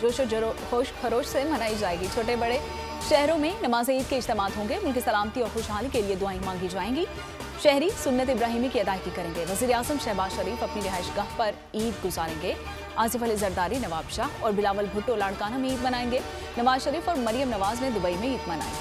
जोशो होश खरोश से मनाई जाएगी। छोटे बड़े शहरों में नमाज ईद के इज्तिमात होंगे। मुल्क की सलामती और खुशहाली के लिए दुआएं मांगी जाएंगी। शहरी सुन्नत इब्राहिमी की अदायगी करेंगे। वज़ीर आज़म शहबाज शरीफ अपनी रिहाइशगाह पर ईद गुजारेंगे। आसिफ अली जरदारी, नवाब शाह और बिलावल भुट्टो लाड़काना में ईद मनाएंगे। नवाज शरीफ और मरियम नवाज ने दुबई में ईद मनाई।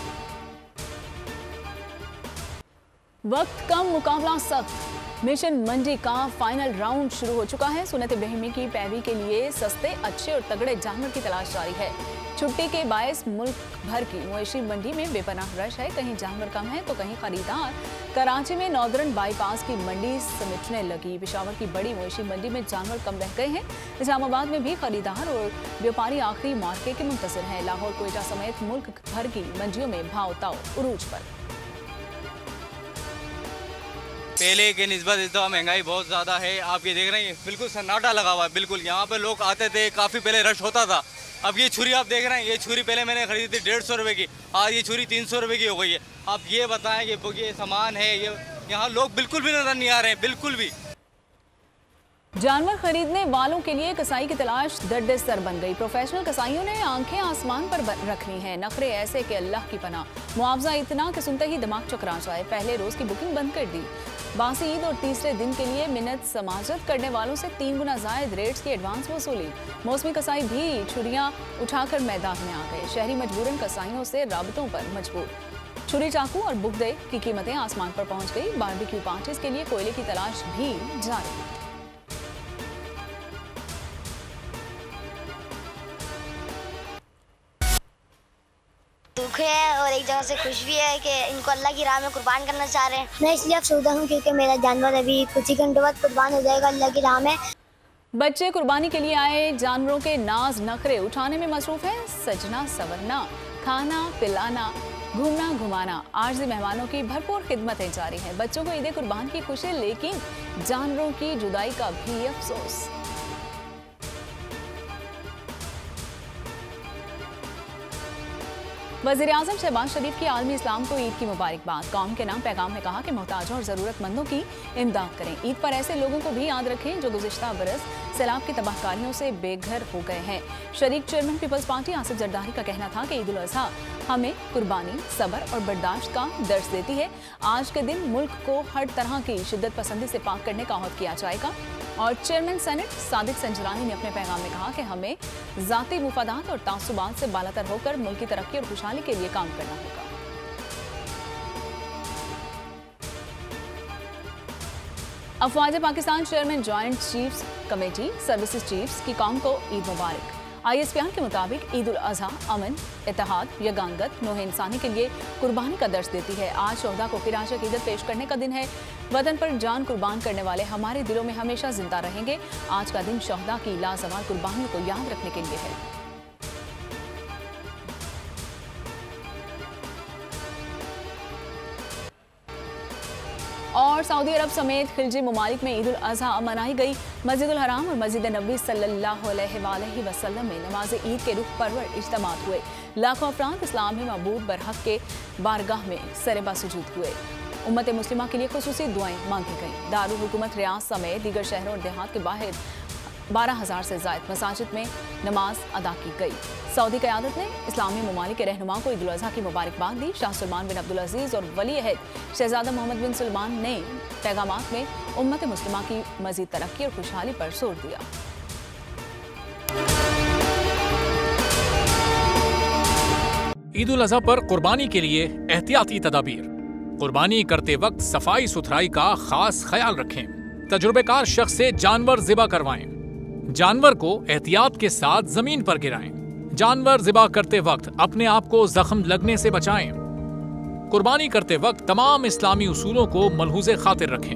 वक्त कम, मुकाबला सख्त। मिशन मंडी का फाइनल राउंड शुरू हो चुका है। सुन्नत इब्राहिमी की पैरवी के लिए सस्ते, अच्छे और तगड़े जानवर की तलाश जारी है। छुट्टी के बायस मुल्क भर की मवेशी मंडी में बेपनाह रश है। कहीं जानवर कम है तो कहीं खरीदार। कराची में नॉर्दर्न बाईपास की मंडी समेटने लगी। पेशावर की बड़ी मवेशी मंडी में जानवर कम रह गए हैं। इस्लामाबाद में भी खरीदार और व्यापारी आखिरी मार्के के मुंतज़िर हैं। लाहौर, कोयटा समेत मुल्क भर की मंडियों में भाव ताव उरूज पर। पहले के निस्बत इस दफ़ा महंगाई बहुत ज़्यादा है। आप ये देख रहे हैं, बिल्कुल सन्नाटा लगा हुआ है। बिल्कुल यहाँ पे लोग आते थे, काफ़ी पहले रश होता था। अब ये छुरी आप देख रहे हैं, ये छुरी पहले मैंने खरीदी थी 150 रुपये की, आज ये छुरी 300 रुपये की हो गई है। आप ये बताएं कि ये सामान है, ये यहाँ लोग बिल्कुल भी नजर नहीं आ रहे हैं, बिल्कुल भी। जानवर खरीदने वालों के लिए कसाई की तलाश दर्द सर बन गई। प्रोफेशनल कसाईयों ने आंखें आसमान पर रख ली हैं। नखरे ऐसे कि अल्लाह की पनाह। मुआवजा इतना कि सुनते ही दिमाग चकरा जाए। पहले रोज की बुकिंग बंद कर दी। बासी ईद और तीसरे दिन के लिए मिन्नत समाजत करने वालों से 3 गुना जायद रेट्स की एडवांस वसूली। मौसमी कसाई भी छुरियां उठाकर मैदान में आ गए। शहरी मजबूरन कसाईयों से राबतों पर मजबूर। छुरी, चाकू और बुगदे की कीमतें आसमान पर पहुंच गई। बारबेक्यू पार्टीज के लिए कोयले की तलाश भी जारी। दुख है और एक जगह से खुश भी है कि इनको अल्लाह की राह में कुर्बान करना चाह रहे हैं। मैं इसलिए अफसोदा हूँ क्योंकि मेरा जानवर अभी कुछ ही घंटों बाद कुर्बान हो जाएगा अल्लाह की राह में। बच्चे कुर्बानी के लिए आए जानवरों के नाज नखरे उठाने में मसरूफ है। सजना संवरना, खाना पिलाना, घूमना घुमाना। आर्जी मेहमानों की भरपूर खिदमतें जारी हैं। बच्चों को ईद कुर्बान की खुशी, लेकिन जानवरों की जुदाई का भी अफसोस। वज़ीर आज़म शहबाज शरीफ की आलमी इस्लाम को ईद की मुबारकबाद। कौम के नाम पैगाम में कहा कि मोहताजों और ज़रूरतमंदों की इमदाद करें। ईद पर ऐसे लोगों को भी याद रखें जो गुज़िश्ता बरस सैलाब की तबाहकारियों से बेघर हो गए हैं। शरीक चेयरमैन पीपल्स पार्टी आसिफ जरदारी का कहना था कि ईद उल अज़हा हमें कुर्बानी, सब्र और बर्दाश्त का दर्स देती है। आज के दिन मुल्क को हर तरह की शिद्दत पसंदी से पाक करने का अहद किया जाएगा। और चेयरमैन सेनेट सादिक संजरानी ने अपने पैगाम में कहा कि हमें ज़ाती मुफादात और तासुबात से बालातर होकर मुल्क की तरक्की और खुशहाली के लिए काम करना होगा। अफवाज Pakistan chairman joint chiefs committee services chiefs की कौम को ईद मुबारक। ISPR के मुताबिक ईद उल अज़हा अमन, इत्तेहाद, यगांगत, नोह इंसानी के लिए कुर्बानी का दर्स देती है। आज शोहदा को फिर अकीदत पेश करने का दिन है। वतन पर जान कुर्बान करने वाले हमारे दिलों में हमेशा जिंदा रहेंगे। आज का दिन शोहदा की लाजवाल कुर्बानियों को याद रखने के लिए है। और सऊदी अरब समेत खिलजी ममालिक में ईद उल अज़हा मनाई गई। मस्जिदुल हराम और मस्जिद नबी सल्लल्लाहु अलैहि वसल्लम में नमाज ईद के रुख परवर इज्तिमात हुए। लाखों अफराद इस्लाम में मबूद बरहक के बारगाह में सरेबा सुजूद हुए। उम्मत मुस्लिमा के लिए खुसूसी दुआएं मांगी गईं। दारुल हुकूमत रियाद समेत दीगर शहरों और देहात के बाहर 12,000 से ज़ायद मसाजिद में नमाज अदा की गई। सऊदी क़यादत ने इस्लामी ममालिक के रहनुमा को ईद उल अज़हा की मुबारकबाद दी। शाह सलमान बिन अब्दुल अजीज़ और वली अहद शहजादा मोहम्मद बिन सलमान ने पैगामात में उम्मत मुस्लिमा की मज़ीद तरक्की और खुशहाली पर जोर दिया। ईद उल अज़हा पर कुर्बानी के लिए एहतियाती तदाबीर। कुर्बानी करते वक्त सफाई सुथराई का खास ख्याल रखें। तजुर्बेकार शख्स से जानवर ज़िबा करवाएं। जानवर को एहतियात के साथ जमीन पर गिराएं। जानवर ज़िबा करते वक्त अपने आप को जख्म लगने से बचाएं। कुर्बानी करते वक्त तमाम इस्लामी उसूलों को मलहूज़े खातिर रखें।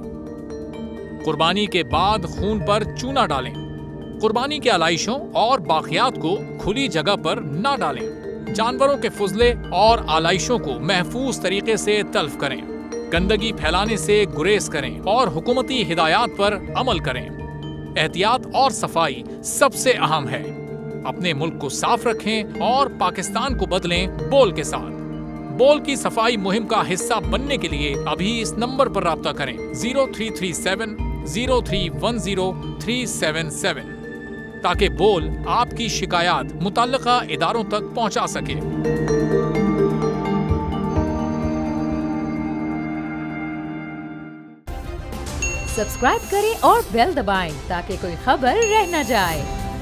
कुर्बानी के बाद खून पर चूना डालें। कुर्बानी के आलाइशों और बाक़ियात को खुली जगह पर न डालें। जानवरों के फुजले और आलाइशों को महफूज तरीके से तल्फ करें। गंदगी फैलाने से गुरेज करें और हुकूमती हिदायत पर अमल करें। एहतियात और सफाई सबसे अहम है। अपने मुल्क को साफ रखें और पाकिस्तान को बदलें बोल के साथ। बोल की सफाई मुहिम का हिस्सा बनने के लिए अभी इस नंबर पर राब्ता करें 0337 0310 377 ताकि बोल आपकी शिकायत मुतल्लिका इदारों तक पहुंचा सके। सब्सक्राइब करें और बेल दबाएं ताकि कोई खबर रह न जाए।